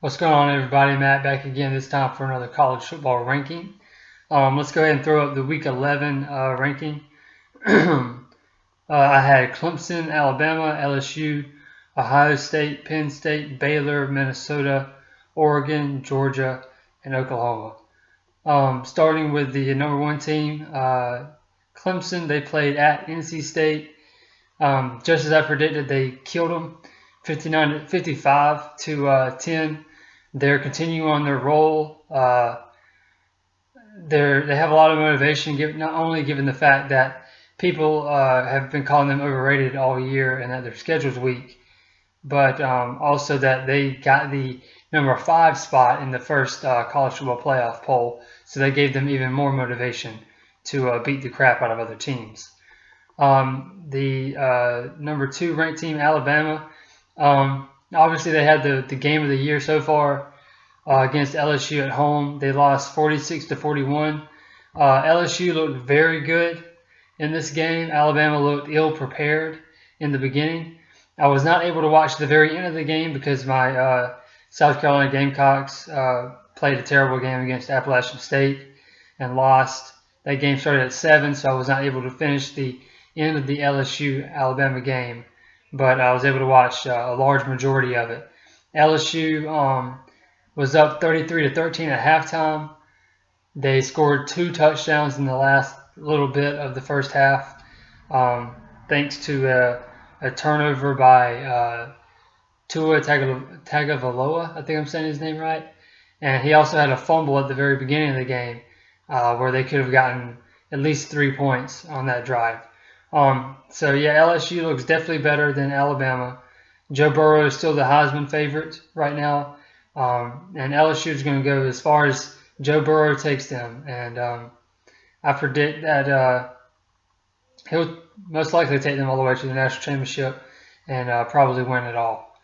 What's going on, everybody? Matt back again, this time for another college football ranking. Let's go ahead and throw up the Week 11 ranking. I had Clemson, Alabama, LSU, Ohio State, Penn State, Baylor, Minnesota, Oregon, Georgia, and Oklahoma. Starting with the number one team, Clemson, they played at NC State. Just as I predicted, they killed them 55 to 10. They're continuing on their roll. They have a lot of motivation, not only given the fact that people have been calling them overrated all year and that their schedule's weak, but also that they got the number 5 spot in the first college football playoff poll, so that gave them even more motivation to beat the crap out of other teams. The number 2 ranked team, Alabama, obviously they had the game of the year so far against LSU at home. They lost 46 to 41. LSU looked very good in this game. Alabama looked ill prepared in the beginning. I was not able to watch the very end of the game because my South Carolina Gamecocks played a terrible game against Appalachian State and lost. That game started at 7, so I was not able to finish the end of the LSU-Alabama game, but I was able to watch a large majority of it. LSU was up 33 to 13 at halftime. They scored 2 touchdowns in the last little bit of the first half, thanks to a turnover by Tua Tagovailoa. I think I'm saying his name right. And he also had a fumble at the very beginning of the game where they could have gotten at least 3 points on that drive. So, yeah, LSU looks definitely better than Alabama. Joe Burrow is still the Heisman favorite right now. And LSU is going to go as far as Joe Burrow takes them. And I predict that he'll most likely take them all the way to the national championship and probably win it all.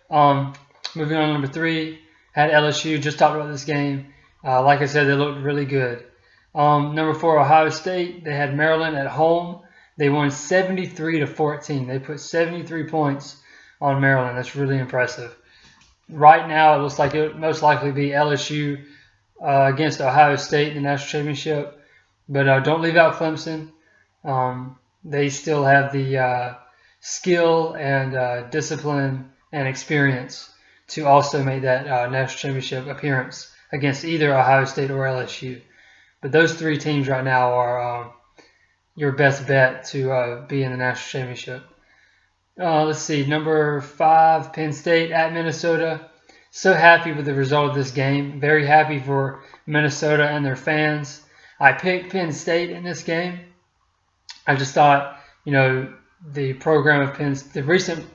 Moving on to number 3, had LSU. Just talked about this game. Like I said, they looked really good. Number 4, Ohio State. They had Maryland at home. They won 73 to 14. They put 73 points on Maryland. That's really impressive. Right now, it looks like it would most likely be LSU against Ohio State in the national championship. But don't leave out Clemson. They still have the skill and discipline and experience to also make that national championship appearance against either Ohio State or LSU. But those 3 teams right now are your best bet to be in the national championship. Let's see, number 5, Penn State at Minnesota. So happy with the result of this game. Very happy for Minnesota and their fans. I picked Penn State in this game. I just thought, the program of the recent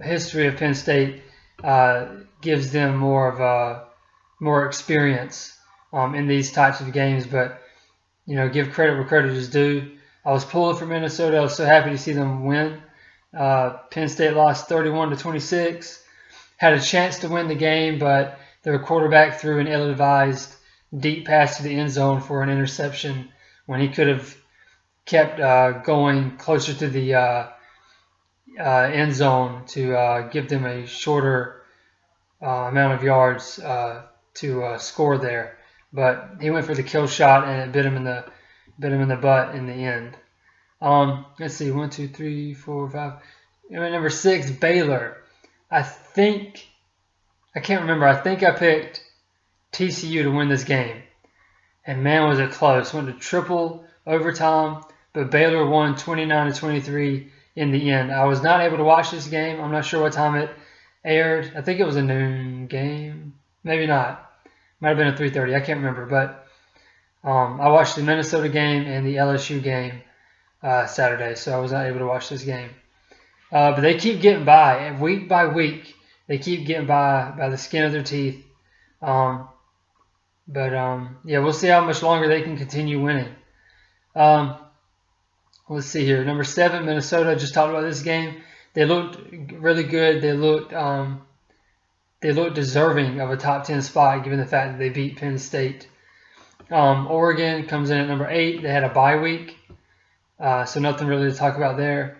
history of Penn State gives them more experience in these types of games. But give credit where credit is due. I was pulling for Minnesota. I was so happy to see them win. Penn State lost 31 to 26. Had a chance to win the game, but their quarterback threw an ill-advised deep pass to the end zone for an interception when he could have kept going closer to the end zone to give them a shorter amount of yards to score there. But he went for the kill shot, and it bit him in the butt in the end. Let's see, 1, 2, 3, 4, 5. Number 6, Baylor. I can't remember. I think I picked TCU to win this game, and man, was it close. Went to triple overtime, but Baylor won 29 to 23 in the end. I was not able to watch this game. I'm not sure what time it aired. I think it was a noon game. Maybe not. Might have been a 3:30. I can't remember. But I watched the Minnesota game and the LSU game Saturday, so I was not able to watch this game. But they keep getting by. Week by week, they keep getting by the skin of their teeth. Yeah, we'll see how much longer they can continue winning. Let's see here. Number 7, Minnesota. Just talked about this game. They looked really good. They looked deserving of a top 10 spot given the fact that they beat Penn State. Oregon comes in at number 8. They had a bye week, so nothing really to talk about there.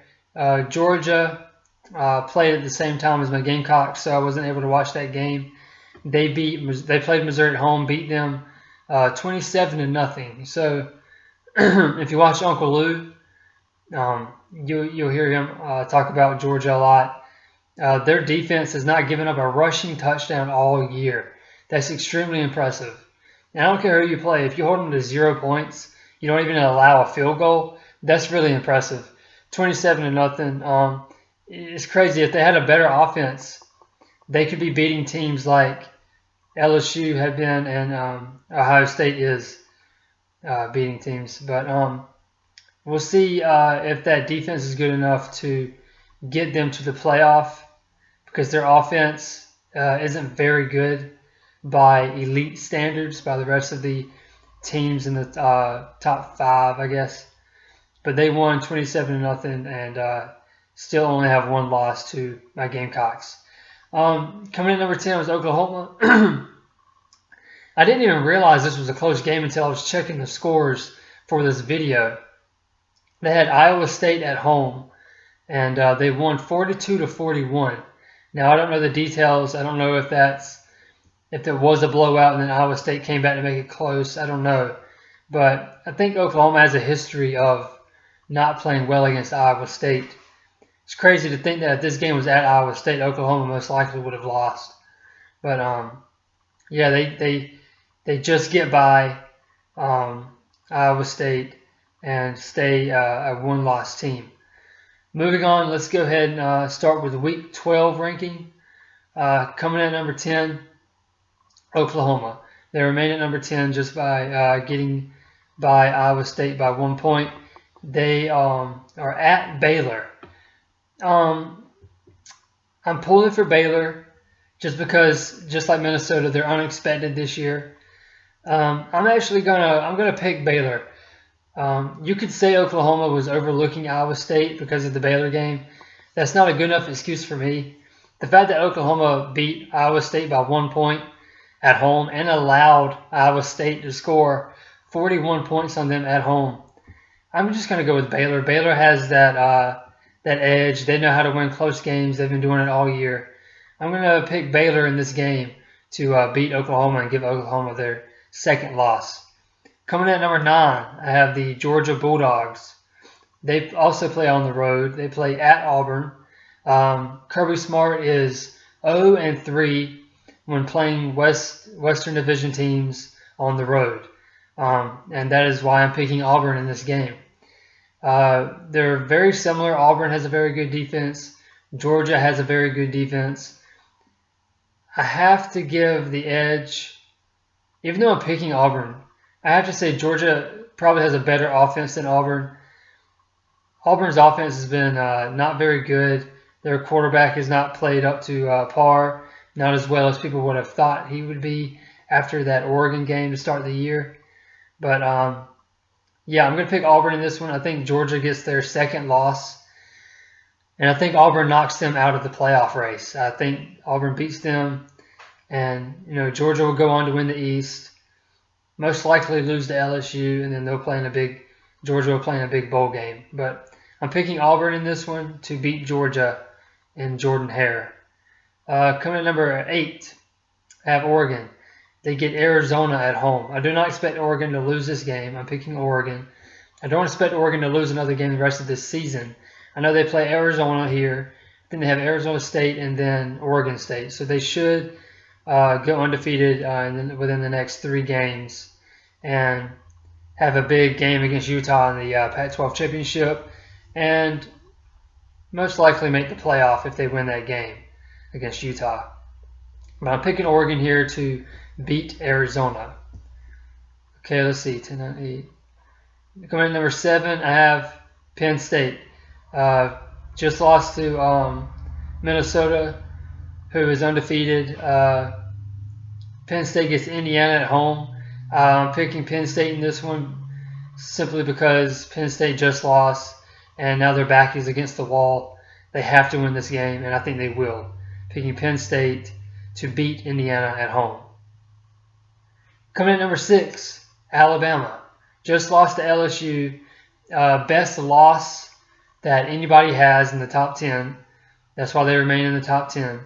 Georgia played at the same time as my Gamecocks, so I wasn't able to watch that game. They played Missouri at home, beat them 27-0. So if you watch Uncle Lou, you'll hear him talk about Georgia a lot. Their defense has not given up a rushing touchdown all year. That's extremely impressive. And I don't care who you play. If you hold them to 0 points, you don't even allow a field goal. That's really impressive. 27-0. It's crazy. If they had a better offense, they could be beating teams like LSU had been and Ohio State is beating teams. But we'll see if that defense is good enough to get them to the playoff, because their offense isn't very good by elite standards, by the rest of the teams in the top 5, I guess. But they won 27-0 and still only have one loss to my Gamecocks. Coming in number 10 was Oklahoma. I didn't even realize this was a close game until I was checking the scores for this video. They had Iowa State at home, and they won 42-41. Now, I don't know the details. I don't know if it was a blowout and then Iowa State came back to make it close. I don't know. But I think Oklahoma has a history of not playing well against Iowa State. It's crazy to think that if this game was at Iowa State, Oklahoma most likely would have lost. But yeah, they just get by Iowa State and stay a one-loss team. Moving on, let's go ahead and start with the Week 12 ranking. Coming in at number 10, Oklahoma. They remain at number 10 just by getting by Iowa State by 1 point. They are at Baylor. I'm pulling for Baylor just because, just like Minnesota, they're unexpected this year. I'm gonna pick Baylor. You could say Oklahoma was overlooking Iowa State because of the Baylor game. That's not a good enough excuse for me. The fact that Oklahoma beat Iowa State by 1 point at home and allowed Iowa State to score 41 points on them at home, I'm just going to go with Baylor. Baylor has that edge. They know how to win close games. They've been doing it all year. I'm going to pick Baylor in this game to beat Oklahoma and give Oklahoma their second loss. Coming in at number 9, I have the Georgia Bulldogs. They also play on the road. They play at Auburn. Kirby Smart is 0-3 when playing Western Division teams on the road. And that is why I'm picking Auburn in this game. They're very similar. Auburn has a very good defense. Georgia has a very good defense. I have to give the edge, even though I'm picking Auburn, I have to say Georgia probably has a better offense than Auburn. Auburn's offense has been not very good. Their quarterback has not played up to par, not as well as people would have thought he would be after that Oregon game to start the year. But yeah, I'm going to pick Auburn in this one. I think Georgia gets their second loss, and I think Auburn knocks them out of the playoff race. I think Auburn beats them, and Georgia will go on to win the East, most likely lose to LSU, and then Georgia will play in a big bowl game. But I'm picking Auburn in this one to beat Georgia and Jordan Hare. Coming at number 8, I have Oregon. They get Arizona at home. I do not expect Oregon to lose this game. I'm picking Oregon. I don't expect Oregon to lose another game the rest of this season. I know they play Arizona here. Then they have Arizona State and then Oregon State. So they should go undefeated within the next 3 games and have a big game against Utah in the Pac-12 championship and most likely make the playoff if they win that game against Utah. But I'm picking Oregon here to beat Arizona. Okay, let's see. 10, 9, 8. Coming in number 7, I have Penn State. Just lost to Minnesota, who is undefeated. Penn State gets Indiana at home. I'm picking Penn State in this one simply because Penn State just lost, and now their back is against the wall. They have to win this game, and I think they will. Picking Penn State to beat Indiana at home. Coming in at number 6, Alabama. Just lost to LSU. Best loss that anybody has in the top 10. That's why they remain in the top 10.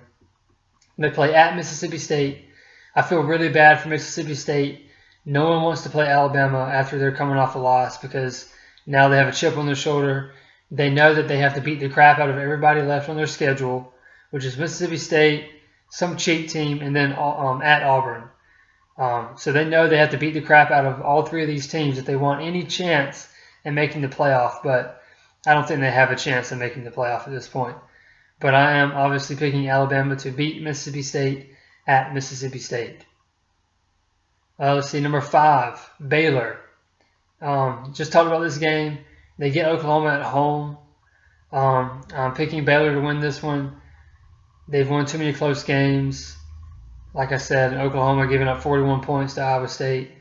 They play at Mississippi State. I feel really bad for Mississippi State. No one wants to play Alabama after they're coming off a loss because now they have a chip on their shoulder. They know that they have to beat the crap out of everybody left on their schedule, which is Mississippi State, some cheat team, and then at Auburn. So they know they have to beat the crap out of all three of these teams if they want any chance in making the playoff. But I don't think they have a chance in making the playoff at this point. But I am obviously picking Alabama to beat Mississippi State at Mississippi State. Let's see, number 5, Baylor. Just talked about this game. They get Oklahoma at home. I'm picking Baylor to win this one. They've won too many close games. Like I said, Oklahoma giving up 41 points to Iowa State.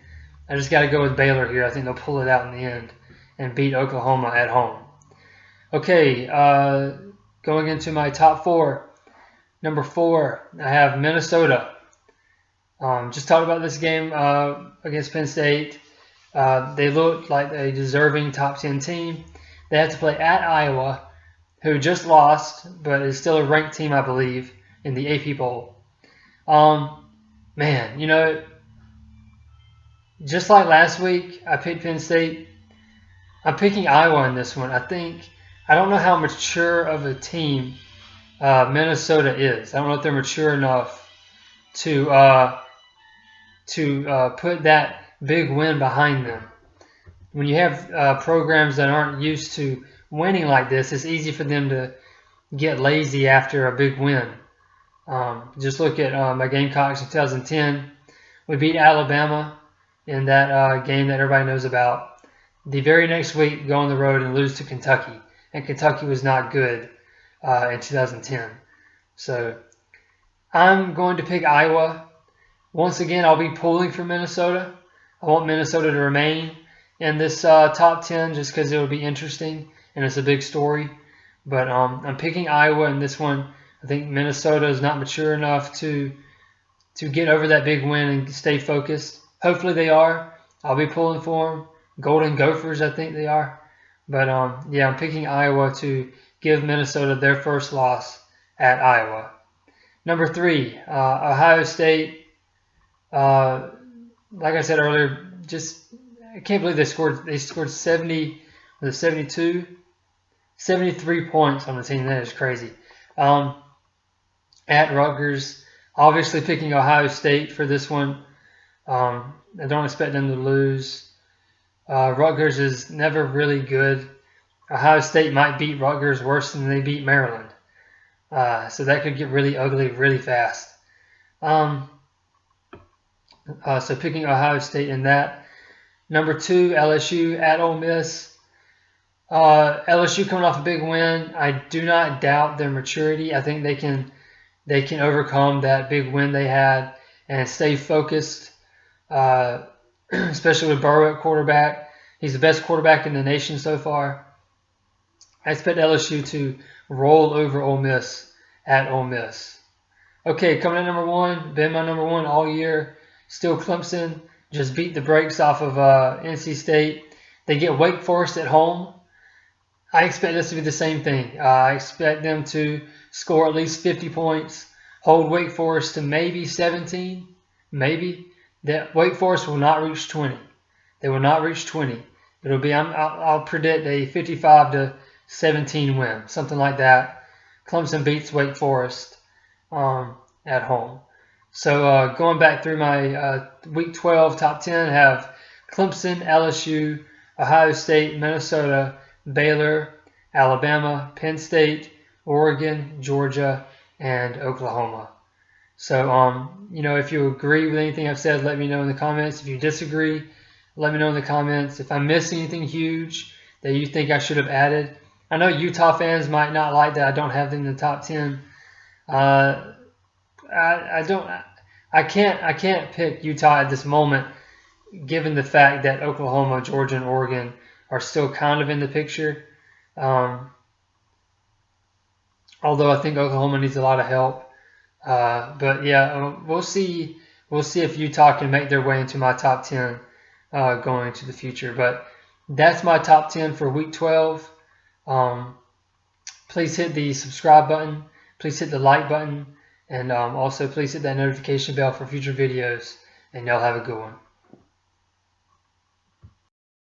I just got to go with Baylor here. I think they'll pull it out in the end and beat Oklahoma at home. Okay, going into my top 4. Number 4, I have Minnesota. Just talked about this game against Penn State. They looked like a deserving top 10 team. They have to play at Iowa, who just lost, but is still a ranked team, I believe, in the AP Bowl. Man, you know, just like last week, I picked Penn State. I'm picking Iowa in this one. I don't know how mature of a team Minnesota is. I don't know if they're mature enough to put that big win behind them. When you have programs that aren't used to winning like this, it's easy for them to get lazy after a big win. Just look at my Gamecocks in 2010. We beat Alabama in that game that everybody knows about. The very next week, go on the road and lose to Kentucky. And Kentucky was not good in 2010. So I'm going to pick Iowa. Once again, I'll be pulling for Minnesota. I want Minnesota to remain in this top 10 just because it will be interesting and it's a big story. But I'm picking Iowa in this one. I think Minnesota is not mature enough to get over that big win and stay focused. Hopefully they are. I'll be pulling for them. Golden Gophers, I think they are. But yeah, I'm picking Iowa to give Minnesota their first loss at Iowa. Number 3, Ohio State. Like I said earlier, I can't believe they scored 70, 72, 73 points on the team. That is crazy. At Rutgers, obviously picking Ohio State for this one. I don't expect them to lose. Rutgers is never really good. Ohio State might beat Rutgers worse than they beat Maryland. So that could get really ugly really fast. So picking Ohio State in that. Number 2, LSU at Ole Miss. LSU coming off a big win. I do not doubt their maturity. I think they can overcome that big win they had and stay focused, especially with Burrow at quarterback. He's the best quarterback in the nation so far. I expect LSU to roll over Ole Miss at Ole Miss. Okay, coming in number 1, been my number 1 all year. Still Clemson. Just beat the brakes off of NC State. They get Wake Forest at home. I expect this to be the same thing. I expect them to score at least 50 points, hold Wake Forest to maybe 17, maybe. That Wake Forest will not reach 20. They will not reach 20. It'll be I'll predict a 55-17 win, something like that. Clemson beats Wake Forest at home. So going back through my Week 12 top 10, I have Clemson, LSU, Ohio State, Minnesota, Baylor, Alabama, Penn State, Oregon, Georgia, and Oklahoma. So, if you agree with anything I've said, let me know in the comments. If you disagree, let me know in the comments. If I missed anything huge that you think I should have added. I know Utah fans might not like that I don't have them in the top 10. I can't pick Utah at this moment, given the fact that Oklahoma, Georgia, and Oregon are still kind of in the picture. Although I think Oklahoma needs a lot of help. But yeah, we'll see. We'll see if Utah can make their way into my top 10 going into the future. But that's my top 10 for Week 12. Please hit the subscribe button. Please hit the like button, and also please hit that notification bell for future videos, and y'all have a good one.